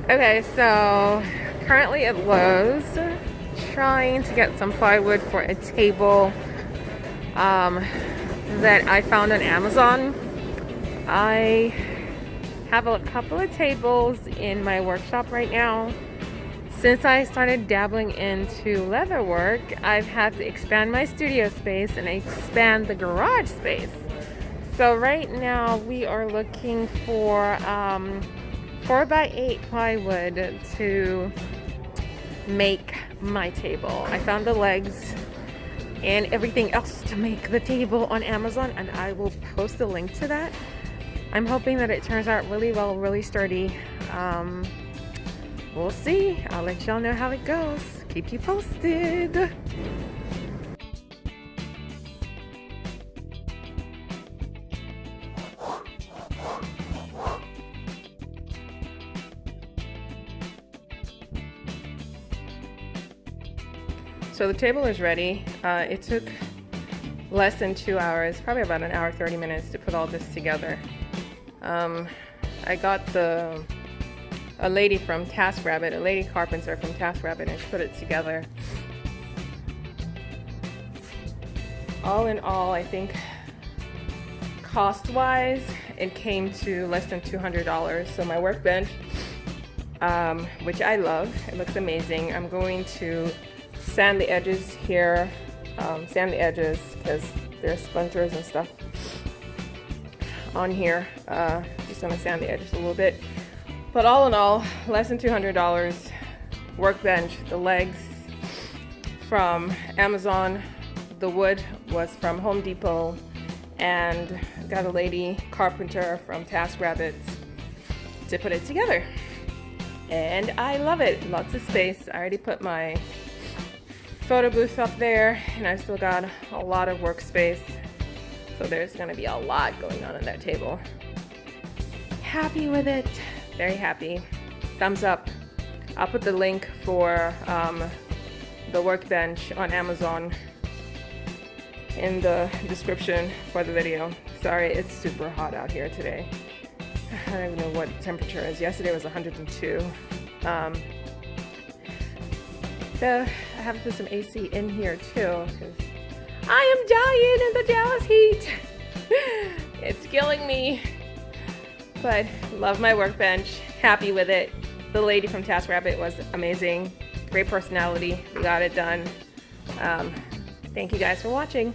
Okay, so currently at Lowe's, trying to get some plywood for a table that I found on Amazon. I have a couple of tables in my workshop right now. Since I started dabbling into leather work, I've had to expand my studio space and expand the garage space. So right now we are looking for 4x8 plywood to make my table. I found the legs and everything else to make the table on Amazon, and I will post a link to that. I'm hoping that it turns out really well, really sturdy. We'll see. I'll let y'all know how it goes. Keep you posted. So the table is ready. It took less than 2 hours, probably about an hour, 30 minutes to put all this together. I got a lady from TaskRabbit, a lady carpenter from TaskRabbit, and put it together. All in all, I think cost-wise, it came to less than $200. So my workbench, which I love, it looks amazing. I'm going to sand the edges here, because there's splinters and stuff on here. Just gonna sand the edges a little bit. But all in all, less than $200. Workbench, the legs from Amazon, the wood was from Home Depot, and got a lady carpenter from TaskRabbit to put it together. And I love it. Lots of space. I already put my photo booth up there, and I've still got a lot of workspace. So there's gonna be a lot going on that table. Happy with it. Very happy. Thumbs up. I'll put the link for the workbench on Amazon in the description for the video. Sorry, it's super hot out here today. I don't even know what the temperature is. Yesterday was 102. So I have to put some AC in here too, because I am dying in the Dallas heat. It's killing me. But love my workbench, happy with it. The lady from TaskRabbit was amazing, great personality. We got it done. Thank you guys for watching.